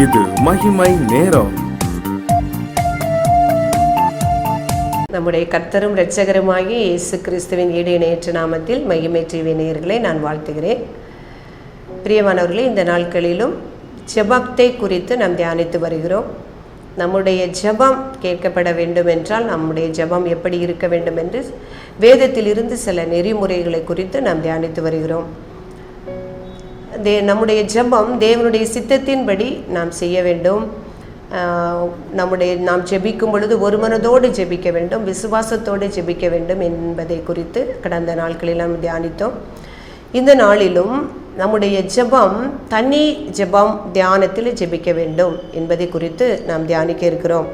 இது மகிமை நேரம். நம்முடைய கர்த்தரும் இரட்சகருமாகிய இயேசு கிறிஸ்துவின் ஈடு இணையற்ற நாமத்தில் மகிமை டிவி நேயர்களை நான் வாழ்த்துகிறேன். பிரியமானவர்களே, இந்த நாட்களிலும் ஜெபத்தை குறித்து நாம் தியானித்து வருகிறோம். நம்முடைய ஜெபம் கேட்கப்பட வேண்டும் என்றால் நம்முடைய ஜெபம் எப்படி இருக்க வேண்டும் என்று வேதத்திலிருந்து சில நெறிமுறைகளை குறித்து நாம் தியானித்து வருகிறோம். நம்முடைய ஜெபம் தேவனுடைய சித்தத்தின்படி நாம் செய்ய வேண்டும். நாம் ஜெபிக்கும் பொழுது ஒரு மனதோடு ஜெபிக்க வேண்டும், விசுவாசத்தோடு ஜெபிக்க வேண்டும் என்பதை குறித்து கடந்த நாட்களில் நாம் தியானித்தோம். இந்த நாளிலும் நம்முடைய ஜெபம் தனி ஜெபம் தியானத்தில் ஜெபிக்க வேண்டும் என்பதை குறித்து நாம் தியானிக்க இருக்கிறோம்.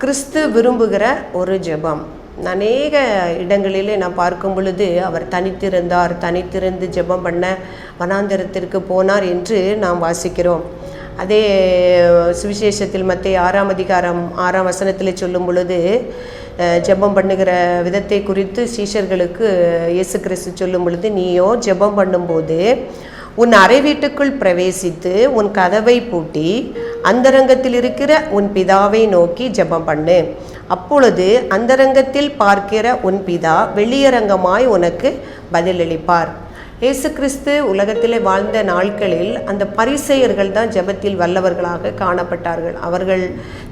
கிறிஸ்து விரும்புகிற ஒரு ஜெபம். அநேக இடங்களிலே நான் பார்க்கும் பொழுது அவர் தனித்திருந்து ஜெபம் பண்ண வனாந்தரத்திற்கு போனார் என்று நாம் வாசிக்கிறோம். அதே சுவிசேஷத்தில் மத்தேயு 6ஆம் அதிகாரம் 6ஆம் வசனத்தில் சொல்லும் பொழுது ஜெபம் பண்ணுகிற விதத்தை குறித்து சீஷர்களுக்கு இயேசு கிறிஸ்து சொல்லும் பொழுது, நீயோ ஜெபம் பண்ணும்போது உன் அறை வீட்டுக்குள் பிரவேசித்து உன் கதவை பூட்டி அந்தரங்கத்தில் இருக்கிற உன் பிதாவை நோக்கி ஜெபம் பண்ணு. அப்பொழுது அந்தரங்கத்தில் பார்க்கிற உன் பிதா வெளியரங்கமாய் உனக்கு பதிலளிப்பார். இயேசு கிறிஸ்து உலகத்திலே வாழ்ந்த நாட்களில் அந்த பரிசேயர்கள் தான் ஜெபத்தில் வல்லவர்களாக காணப்பட்டார்கள். அவர்கள்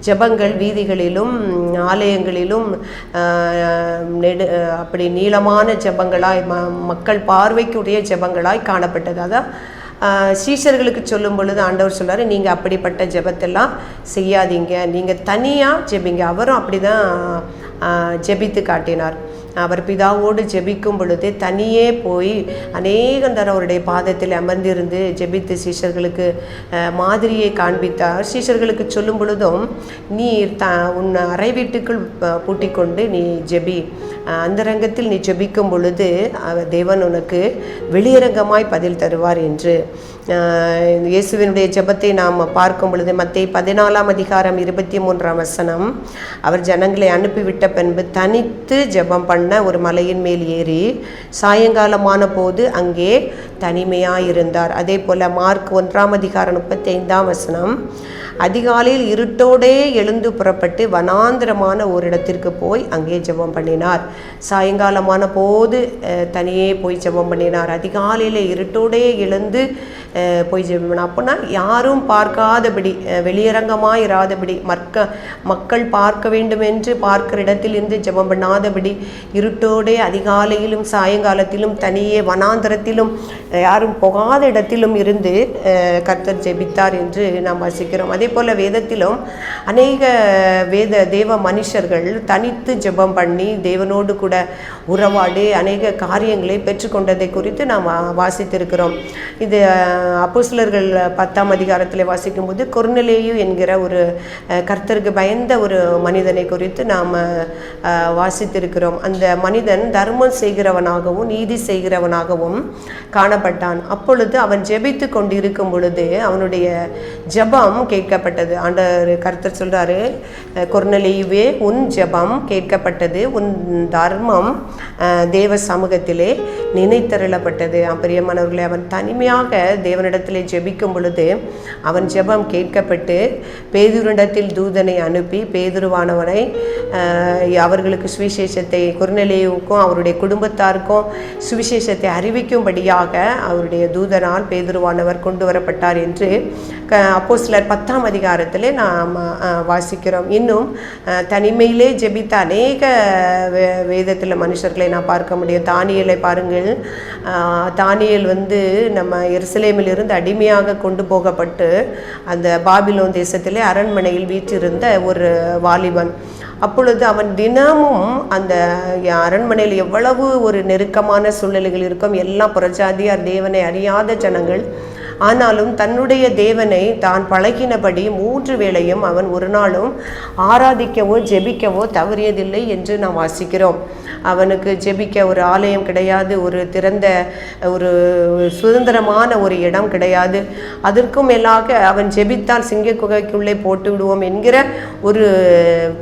ஜெபங்கள் வீதிகளிலும் ஆலயங்களிலும் அப்படி நீளமான ஜெபங்களாய் மக்கள் பார்வைக்குரிய ஜெபங்களாய் காணப்பட்டது. அதான் சீஷர்களுக்கு சொல்லும் பொழுது ஆண்டவர் சொல்றாரு, நீங்கள் அப்படிப்பட்ட ஜெபத்தெல்லாம் செய்யாதீங்க, நீங்கள் தனியாக ஜெபிங்க. அவரும் அப்படி தான் ஜெபித்து காட்டினார். அவர் பிதாவோடு ஜெபிக்கும் பொழுது தனியே போய் அநேகந்தரம் அவருடைய பாதத்தில் அமர்ந்திருந்து ஜெபித்து சீஷர்களுக்கு மாதிரியை காண்பித்தார். சீஷர்களுக்கு சொல்லும் பொழுதும், நீ உன் அறை வீட்டுக்குள் பூட்டி கொண்டு நீ ஜெபி, அந்தரங்கத்தில் நீ ஜெபிக்கும் பொழுது தேவன் உனக்கு வெளியரங்கமாய் பதில் தருவார் என்று இயேசுவினுடைய ஜெபத்தை நாம் பார்க்கும் பொழுது மத்தேயு 14ஆம் அதிகாரம் 23ஆம் வசனம், அவர் ஜனங்களை அனுப்பிவிட்ட பின்பு தனித்து ஜெபம் பண்ண ஒரு மலையின் மேல் ஏறி சாயங்காலமான போது அங்கே தனிமையாயிருந்தார். அதே போல மார்க் 1ஆம் அதிகாரம் 35ஆம் வசனம், அதிகாலையில் இருட்டோடே எழுந்து புறப்பட்டு வனாந்திரமான ஒரு இடத்திற்கு போய் அங்கே ஜெபம் பண்ணினார். சாயங்காலமான போது தனியே போய் ஜெபம் பண்ணினார். அதிகாலையில் இருட்டோடே எழுந்து போய் ஜெபம் பண்ணார். அப்போனா யாரும் பார்க்காதபடி, வெளியரங்கமாக இராதபடி, மக்கள் பார்க்க வேண்டும் என்று பார்க்கிற இடத்தில் இருந்து ஜெபம் பண்ணாதபடி இருட்டோடே அதிகாலையிலும் சாயங்காலத்திலும் தனியே வனாந்திரத்திலும் யாரும் போகாத இடத்திலும் இருந்து கர்த்தர் ஜெபித்தார் என்று நாம் வாசிக்கிறோம். அதே போல வேதத்திலும் அநேக தேவ மனுஷர்கள் தனித்து ஜெபம் பண்ணி தேவனோடு கூட உறவாடி அநேக காரியங்களை பெற்றுக்கொண்டதை குறித்து நாம் வாசித்திருக்கிறோம். இது அப்போஸ்தலர்கள் 10ஆம் அதிகாரத்தில் வாசிக்கும்போது கொர்நேலியு என்கிற ஒரு கர்த்தருக்கு பயந்த ஒரு மனிதனை குறித்து நாம் வாசித்திருக்கிறோம். அந்த மனிதன் தர்மம் செய்கிறவனாகவும் நீதி செய்கிறவனாகவும் காணப்பட்டான். அப்பொழுது அவன் ஜெபித்து கொண்டிருக்கும் பொழுது அவனுடைய ஜெபம் கேட்கப்பட்டது. ஆண்டவர் கர்த்தர் சொல்றாரு, கொர்நேலியுவே, உன் ஜெபம் கேட்கப்பட்டது, உன் தர்மம் தேவ சமூகத்திலே நினைத்தருளப்பட்டது. பிரியமானவர்களே, அவன் தனிமையாக தேவனிடத்திலே ஜெபிக்கும் பொழுது அவன் ஜெபம் கேட்கப்பட்டு பேதுருவிடத்தில் தூதனை அனுப்பி பேதுருவானவனை அவர்களுக்கு சுவிசேஷத்தை, கொர்நேலியுவுக்கும் அவருடைய குடும்பத்தாருக்கும் சுவிசேஷத்தை அறிவிக்கும்படியாக அவருடைய தூதனால் பேதுருவானவர் கொண்டு வரப்பட்டார் என்று அப்போஸ்தலர் 10ஆம் அதிகாரத்திலே நாம் வாசிக்கிறோம். இன்னும் தனிமையிலே ஜெபித்த அநேக வேதத்தில் மனுஷர்களை நான் பார்க்க முடியும். தானியேலை பாருங்கள். தானியேல் நம்ம எருசலேமிலிருந்து அடிமையாக கொண்டு போகப்பட்டு அந்த பாபிலோன் தேசத்திலே அரண்மனையில் வீற்றிருந்த ஒரு வாலிபன். அப்பொழுது அவன் தினமும் அந்த அரண்மனையில் எவ்வளவு ஒரு நெருக்கமான சூழ்நிலைகள் இருக்கும், எல்லாம் புறஜாதியார், தேவனை அறியாத ஜனங்கள். ஆனாலும் தன்னுடைய தேவனை தான் பழகினபடி 3 வேளையும் அவன் ஒரு நாளும் ஆராதிக்கவோ ஜெபிக்கவோ தவறியதில்லை என்று நாம் வாசிக்கிறோம். அவனுக்கு ஜெபிக்க ஒரு ஆலயம் கிடையாது, ஒரு திறந்த ஒரு சுதந்திரமான ஒரு இடம் கிடையாது. அதற்கும் மேலாக அவன் ஜெபித்தால் சிங்க குகைக்குள்ளே போட்டு விடுவோம் என்கிற ஒரு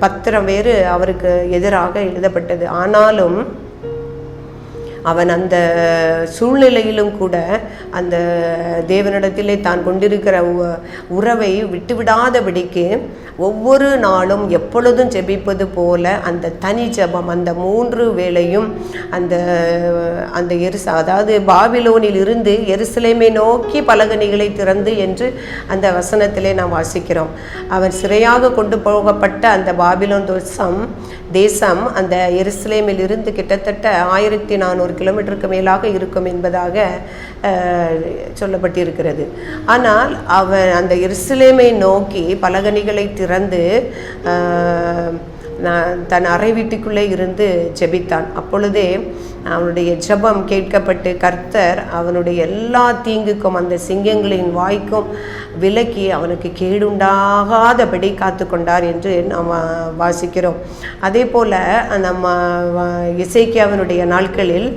பத்திரம் வேறு அவருக்கு எதிராக எழுதப்பட்டது. ஆனாலும் அவன் அந்த சூழ்நிலையிலும் கூட அந்த தேவனிடத்திலே தான் கொண்டிருக்கிற உறவை விட்டுவிடாதபடிக்கு ஒவ்வொரு நாளும் எப்பொழுதும் ஜெபிப்பது போல அந்த தனி ஜெபம், அந்த 3 வேளையும் அந்த அந்த அதாவது பாபிலோனில் இருந்து எருசலேமை நோக்கி பலகணிகளை திறந்து என்று அந்த வசனத்திலே நாம் வாசிக்கிறோம். அவன் சிறையாக கொண்டு போகப்பட்ட அந்த பாபிலோன் தேசம் அந்த எருசலேமில் இருந்து கிட்டத்தட்ட 1400 கிலோமீட்டருக்கு மேலாக இருக்கும் என்பதாக சொல்லப்பட்டிருக்கிறது. ஆனால் அவன் அந்த எருசலேமை நோக்கி பலகணிகளை திறந்து தன் அறை வீட்டுக்குள்ளே இருந்து ஜெபித்தான். அப்பொழுதே அவனுடைய ஜெபம் கேட்கப்பட்டு கர்த்தர் அவனுடைய எல்லா தீங்குக்கும் அந்த சிங்கங்களின் வாய்க்கும் விலக்கி அவனுக்கு கேடுண்டாகாதபடி காத்து கொண்டார் என்று நாம் வாசிக்கிறோம். அதே போல் நம்ம எசேக்கியாவினுடைய நாட்களில்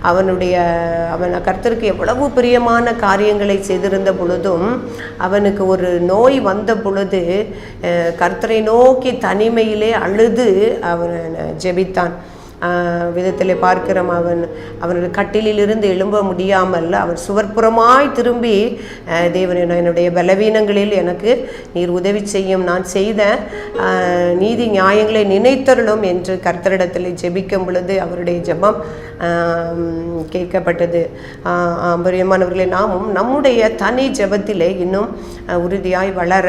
அவன் கர்த்தருக்கு எவ்வளவு பிரியமான காரியங்களை செய்திருந்த பொழுதும் அவனுக்கு ஒரு நோய் வந்த பொழுது கர்த்தரை நோக்கி தனிமையிலே அழுது அவன் ஜெபித்தான். விதத்தில் பார்க்கிறோம். அவனுடைய கட்டிலிருந்து எழும்ப முடியாமல் அவன் சுவர்புறமாய் திரும்பி, தேவன் என்னுடைய பலவீனங்களில் எனக்கு நீர் உதவி செய்யும், நான் செய்த நீதி நியாயங்களை நினைத்தருளும் என்று கர்த்தரிடத்தில் ஜெபிக்கும் பொழுது அவருடைய ஜெபம் கேட்கப்பட்டது. பிரியமானவர்களே, நாமும் நம்முடைய தனி ஜெபத்திலே இன்னும் உறுதியாய் வளர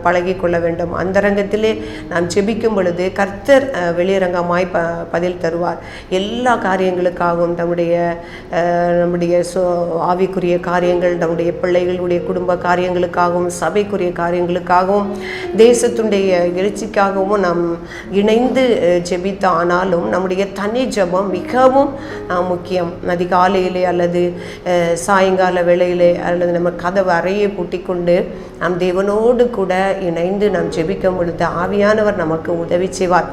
பழகி கொள்ள வேண்டும். அந்தரங்கத்திலே நாம் ஜெபிக்கும் பொழுது கர்த்தர் வெளியரங்கமாய் பதில் தருவார். எல்லா காரியங்களுக்காகவும் நம்முடைய ஆவிக்குரிய காரியங்கள், நம்முடைய பிள்ளைகளுடைய குடும்ப காரியங்களுக்காகவும், சபைக்குரிய காரியங்களுக்காகவும், தேசத்துடைய எழுச்சிக்காகவும் நாம் இணைந்து ஜெபித்த ஆனாலும் நம்முடைய தனி ஜெபம் மிகவும் முக்கியம். அதிகாலையிலே அல்லது சாயங்கால வேளையிலே அல்லது நம்ம கதவு அறையை பூட்டி கொண்டு நாம் தேவனோடு கூட இணைந்து நாம் ஜெபிக்கும் பொழுது ஆவியானவர் நமக்கு உதவி செய்வார்.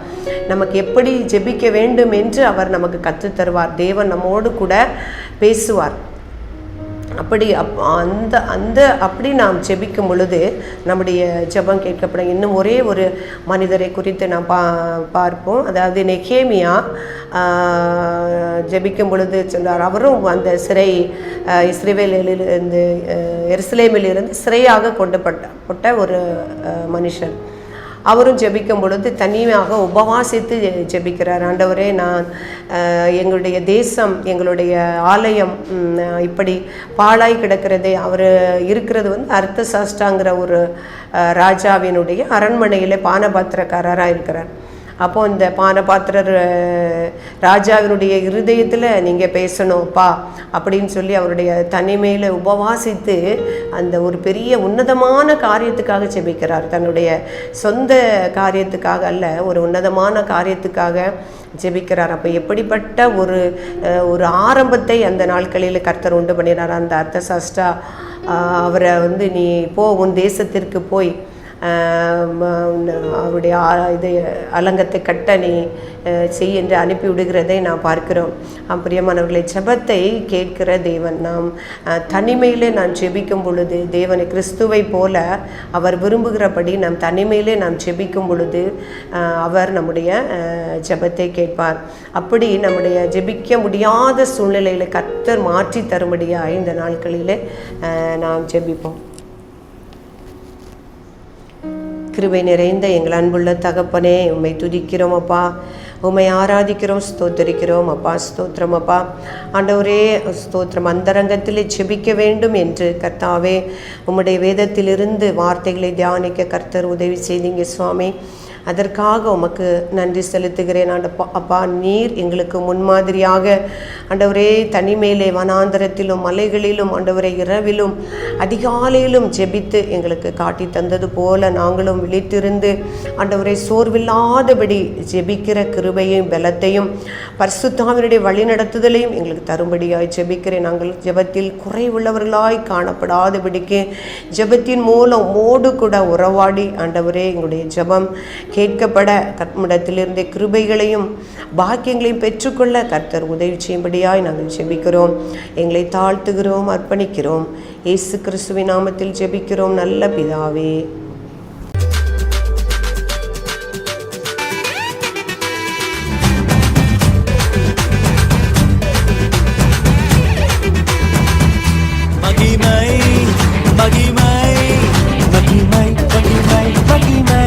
நமக்கு எப்படி ஜெபிக்க வேண்டும் என்று அவர் நமக்கு கற்றுத்தருவார். தேவன் நம்மோடு கூட பேசுவார். அப்படி நாம் ஜெபிக்கும் பொழுது நம்முடைய ஜெபம் கேட்கப்படும். இன்னும் ஒரே ஒரு மனிதரை குறித்து நாம் பார்ப்போம். அதாவது நெகேமியா ஜெபிக்கும் பொழுது சொன்னார். அவரும் அந்த இஸ்ரவேலிலிருந்து எருசலேமிலிருந்து சிறையாக கொண்டுபட்ட ஒரு மனுஷன். அவரும் ஜெபிக்கும் பொழுது தனியாக உபவாசித்து ஜெபிக்கிறார். ஆண்டவரே, நான் எங்களுடைய தேசம், எங்களுடைய ஆலயம் இப்படி பாழாய் கிடக்கிறதே. அவர் இருக்கிறது அர்த்தசாஷ்டாங்கிற ஒரு ராஜாவினுடைய அரண்மனையில் பானபாத்திரக்காரராக இருக்கிறார். அப்போ இந்த பானபாத்திரர் ராஜாவினுடைய இருதயத்தில் நீங்கள் பேசணும்ப்பா அப்படின்னு சொல்லி அவருடைய தனிமையில் உபவாசித்து அந்த ஒரு பெரிய உன்னதமான காரியத்துக்காக ஜெபிக்கிறார். தன்னுடைய சொந்த காரியத்துக்காக அல்ல, ஒரு உன்னதமான காரியத்துக்காக ஜெபிக்கிறார். அப்போ எப்படிப்பட்ட ஒரு ஆரம்பத்தை அந்த நாட்களில் கர்த்தர் உண்டு பண்ணினார். அந்த அர்த்தசாஷ்டா அவரை நீ போ, உன் தேசத்திற்கு போய் அவருடைய அலங்கத்தை கட்ட நீ செய் என்று அனுப்பி விடுகிறதை நாம் பார்க்கிறோம். பிரியமானவர்களை, ஜெபத்தை கேட்கிற தேவன். நாம் தனிமையிலே நான் ஜெபிக்கும் பொழுது தேவனை கிறிஸ்துவை போல அவர் விரும்புகிறபடி நாம் தனிமையிலே நாம் ஜெபிக்கும் பொழுது அவர் நம்முடைய ஜெபத்தை கேட்பார். அப்படி நம்முடைய ஜெபிக்க முடியாத சூழ்நிலையில கர்த்தர் மாற்றி தரும்படியாக இந்த நாட்களிலே நாம் ஜெபிப்போம். கிருபை நிறைந்த எங்கள் அன்புள்ள தகப்பனே, உம்மை துதிக்கிறோம் அப்பா, உம்மை ஆராதிக்கிறோம், ஸ்தோத்தரிக்கிறோம் அப்பா. ஸ்தோத்திரம் அப்பா. ஆண்டவரே, ஸ்தோத்திரம். அந்தரங்கத்தில் ஜெபிக்க வேண்டும் என்று கர்த்தாவே உம்முடைய வேதத்திலிருந்து வார்த்தைகளை தியானிக்க கர்த்தர் உதவி செய்தீங்க சுவாமி. அதற்காக உமக்கு நன்றி செலுத்துகிறேன். அப்பா, நீர் எங்களுக்கு முன்மாதிரியாக ஆண்டவரே தனிமையிலே வனாந்தரத்திலும் மலைகளிலும் ஆண்டவரே இரவிலும் அதிகாலையிலும் ஜெபித்து எங்களுக்கு காட்டி தந்தது போல நாங்களும் விழித்திருந்து ஆண்டவரே சோர்வில்லாதபடி ஜெபிக்கிற கிருபையும் பலத்தையும் பரிசுத்தாவினுடைய வழிநடத்துதலையும் எங்களுக்கு தரும்படியாய் ஜெபிக்கிறேன். நாங்கள் ஜெபத்தில் குறைவுள்ளவர்களாய் காணப்படாதபடிக்கு ஜெபத்தின் மூலம் மோடு கூட உறவாடி ஆண்டவரே எங்களுடைய ஜெபம் கேட்கப்பட கர்த்தரிடத்திலிருந்து கிருபைகளையும் பாக்கியங்களையும் பெற்றுக்கொள்ள கர்த்தர் உதவி செய்யும்படியாய் நாங்கள் ஜெபிக்கிறோம். எங்களை தாழ்த்துகிறோம், அர்ப்பணிக்கிறோம். இயேசு கிறிஸ்துவின் நாமத்தில் ஜெபிக்கிறோம் நல்ல பிதாவே. மகிமை மகிமை மகிமை மகிமை